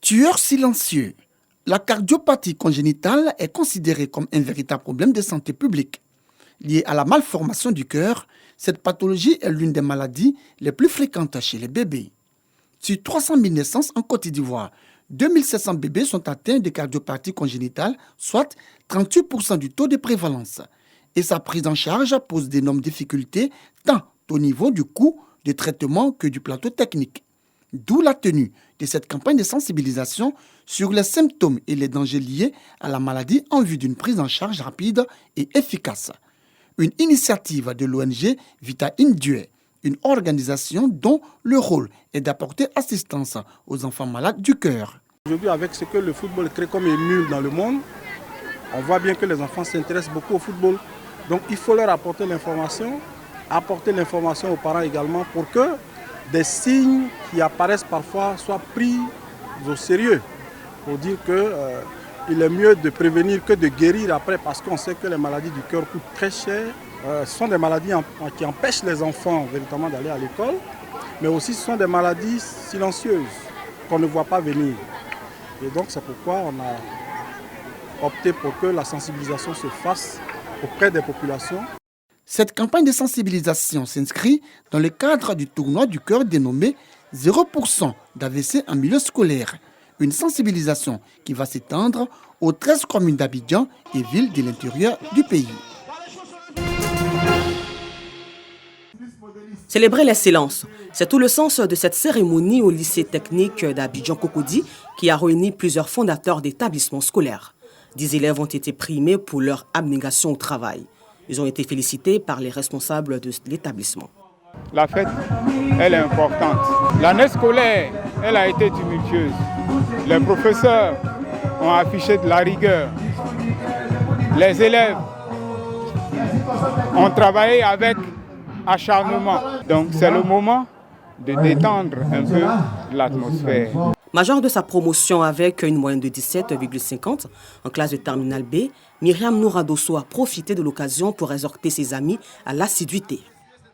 Tueur silencieux. La cardiopathie congénitale est considérée comme un véritable problème de santé publique. Liée à la malformation du cœur, cette pathologie est l'une des maladies les plus fréquentes chez les bébés. Sur 300 000 naissances en Côte d'Ivoire, 2700 bébés sont atteints de cardiopathie congénitale, soit 38% du taux de prévalence. Et sa prise en charge pose d'énormes difficultés, tant au niveau du coût de traitement que du plateau technique. D'où la tenue de cette campagne de sensibilisation sur les symptômes et les dangers liés à la maladie en vue d'une prise en charge rapide et efficace. Une initiative de l'ONG Vita Indue, une organisation dont le rôle est d'apporter assistance aux enfants malades du cœur. Aujourd'hui, avec ce que le football crée comme émule dans le monde, on voit bien que les enfants s'intéressent beaucoup au football. Donc il faut leur apporter l'information aux parents également pour que des signes qui apparaissent parfois soient pris au sérieux. Pour dire qu'il est mieux de prévenir que de guérir après, parce qu'on sait que les maladies du cœur coûtent très cher. Ce sont des maladies qui empêchent les enfants véritablement d'aller à l'école, mais aussi ce sont des maladies silencieuses qu'on ne voit pas venir. Et donc c'est pourquoi on a opté pour que la sensibilisation se fasse auprès des populations. Cette campagne de sensibilisation s'inscrit dans le cadre du tournoi du cœur dénommé 0% d'AVC en milieu scolaire. Une sensibilisation qui va s'étendre aux 13 communes d'Abidjan et villes de l'intérieur du pays. Célébrer l'excellence, c'est tout le sens de cette cérémonie au lycée technique d'Abidjan-Cocody qui a réuni plusieurs fondateurs d'établissements scolaires. 10 élèves ont été primés pour leur abnégation au travail. Ils ont été félicités par les responsables de l'établissement. La fête, elle est importante. L'année scolaire, elle a été tumultueuse. Les professeurs ont affiché de la rigueur. Les élèves ont travaillé avec acharnement. Donc c'est le moment de détendre un peu l'atmosphère. Major de sa promotion avec une moyenne de 17,50 en classe de terminale B, Myriam Nouradosso a profité de l'occasion pour exhorter ses amis à l'assiduité.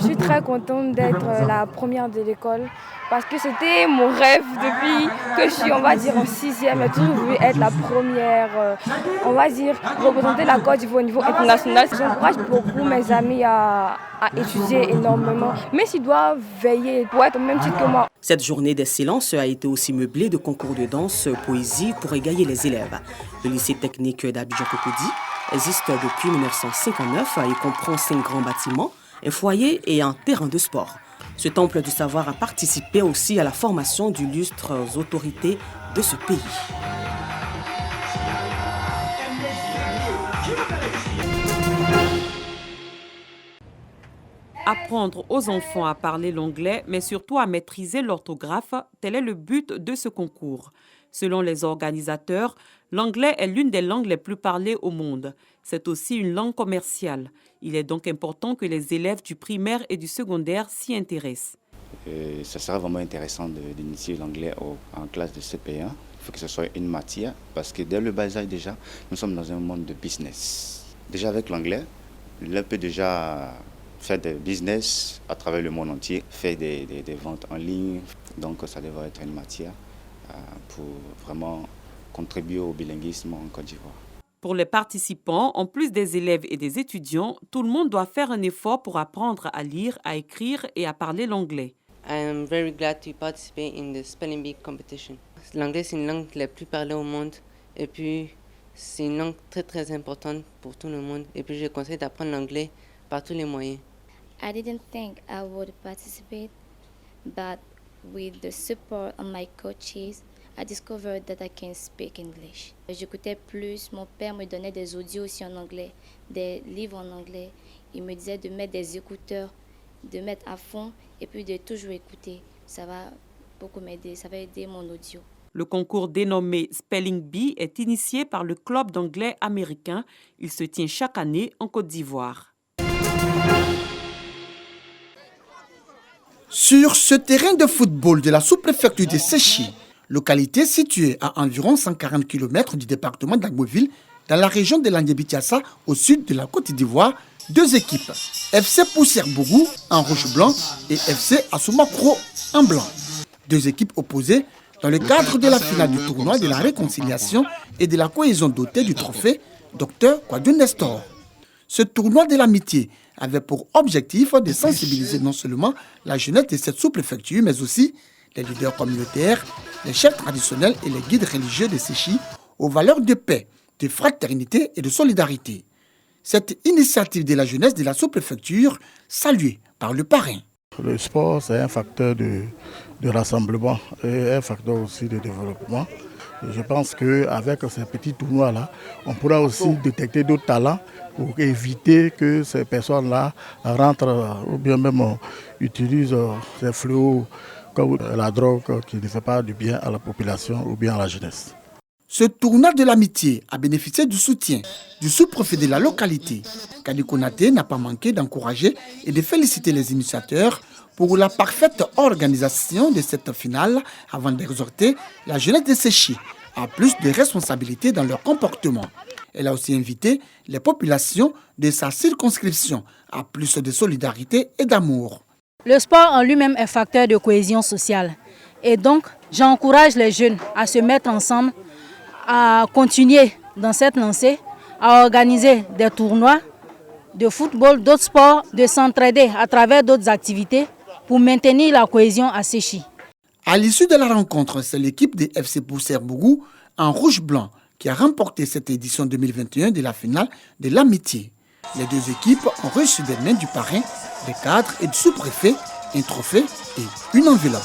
Je suis très contente d'être la première de l'école parce que c'était mon rêve depuis que je suis, on va dire, en 6e. J'ai toujours voulu être la première, on va dire, représenter la Côte d'Ivoire au niveau international. J'encourage beaucoup mes amis à étudier énormément, mais s'ils doivent veiller pour être au même titre que moi. Cette journée d'excellence a été aussi meublée de concours de danse, poésie pour égayer les élèves. Le lycée technique d'Abidjan-Cocody existe depuis 1959 et comprend 5 grands bâtiments, un foyer et un terrain de sport. Ce temple du savoir a participé aussi à la formation d'illustres autorités de ce pays. Apprendre aux enfants à parler l'anglais, mais surtout à maîtriser l'orthographe, tel est le but de ce concours. Selon les organisateurs, l'anglais est l'une des langues les plus parlées au monde. C'est aussi une langue commerciale. Il est donc important que les élèves du primaire et du secondaire s'y intéressent. Ça sera vraiment intéressant d'initier l'anglais en classe de CP1. Il faut que ce soit une matière parce que dès le bas âge déjà, nous sommes dans un monde de business. Déjà avec l'anglais, l'élève peut déjà faire des business à travers le monde entier, faire des ventes en ligne. Donc ça devrait être une matière pour vraiment contribuer au bilinguisme en Côte d'Ivoire. Pour les participants, en plus des élèves et des étudiants, tout le monde doit faire un effort pour apprendre à lire, à écrire et à parler l'anglais. I am very glad to participate in the spelling bee competition. L'anglais, c'est une langue la plus parlée au monde et puis c'est une langue très très importante pour tout le monde et puis je conseille d'apprendre l'anglais par tous les moyens. I didn't think I would participate, but with the support of my coaches, I discovered that I can speak English. J'écoutais plus, mon père me donnait des audios aussi en anglais, des livres en anglais. Il me disait de mettre des écouteurs, de mettre à fond et puis de toujours écouter. Ça va beaucoup m'aider, ça va aider mon audio. Le concours dénommé Spelling Bee est initié par le Club d'anglais américain. Il se tient chaque année en Côte d'Ivoire. Sur ce terrain de football de la sous-préfecture de Séchi, localité située à environ 140 km du département d'Agboville, dans la région de l'Anyébi-Tiassa, au sud de la Côte d'Ivoire, 2 équipes, FC Poussière-Bougou en rouge-blanc et FC Assouma-Kro en blanc. 2 équipes opposées Dans le cadre de la finale du tournoi de la réconciliation et de la cohésion dotée du trophée Dr Kwadwo Nestor. Ce tournoi de l'amitié avait pour objectif de sensibiliser non seulement la jeunesse de cette sous-préfecture, mais aussi les leaders communautaires, les chefs traditionnels et les guides religieux de Séchy aux valeurs de paix, de fraternité et de solidarité. Cette initiative de la jeunesse de la sous-préfecture, saluée par le parrain. Le sport, c'est un facteur de rassemblement et un facteur aussi de développement. Je pense qu'avec ces petits tournois-là, on pourra aussi détecter d'autres talents pour éviter que ces personnes-là rentrent ou bien même utilisent ces fléaux comme la drogue qui ne fait pas du bien à la population ou bien à la jeunesse. Ce tournoi de l'amitié a bénéficié du soutien du sous-préfet de la localité. Kadi Konaté n'a pas manqué d'encourager et de féliciter les initiateurs pour la parfaite organisation de cette finale avant d'exhorter la jeunesse de Séchy à plus de responsabilités dans leur comportement. Elle a aussi invité les populations de sa circonscription à plus de solidarité et d'amour. Le sport en lui-même est facteur de cohésion sociale. Et donc, j'encourage les jeunes à se mettre ensemble, à continuer dans cette lancée, à organiser des tournois de football, d'autres sports, de s'entraider à travers d'autres activités pour maintenir la cohésion à Séchy. À l'issue de la rencontre, c'est l'équipe des FC Bousser-Bougou en rouge-blanc qui a remporté cette édition 2021 de la finale de l'amitié. Les deux équipes ont reçu des mains du parrain, des cadres et du sous-préfet, un trophée et une enveloppe.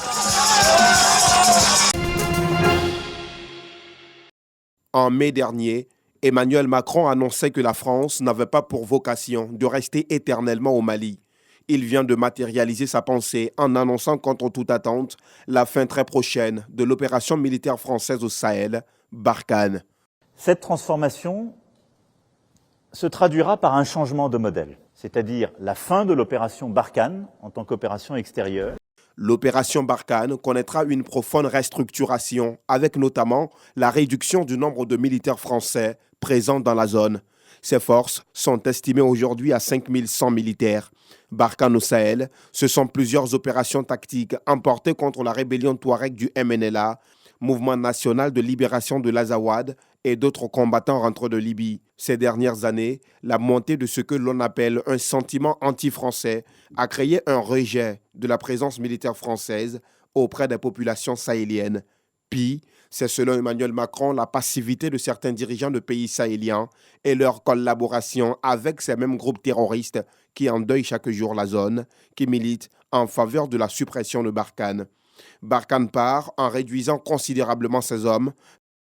En mai dernier, Emmanuel Macron annonçait que la France n'avait pas pour vocation de rester éternellement au Mali. Il vient de matérialiser sa pensée en annonçant contre toute attente la fin très prochaine de l'opération militaire française au Sahel, Barkhane. Cette transformation se traduira par un changement de modèle, c'est-à-dire la fin de l'opération Barkhane en tant qu'opération extérieure. L'opération Barkhane connaîtra une profonde restructuration, avec notamment la réduction du nombre de militaires français présents dans la zone. Ces forces sont estimées aujourd'hui à 5100 militaires. Barkhane au Sahel, ce sont plusieurs opérations tactiques emportées contre la rébellion touareg du MNLA, Mouvement national de libération de l'Azawad et d'autres combattants rentrés de Libye. Ces dernières années, la montée de ce que l'on appelle un sentiment anti-français a créé un rejet de la présence militaire française auprès des populations sahéliennes. Puis, c'est selon Emmanuel Macron la passivité de certains dirigeants de pays sahéliens et leur collaboration avec ces mêmes groupes terroristes qui endeuillent chaque jour la zone, qui militent en faveur de la suppression de Barkhane. Barkhane part en réduisant considérablement ses hommes,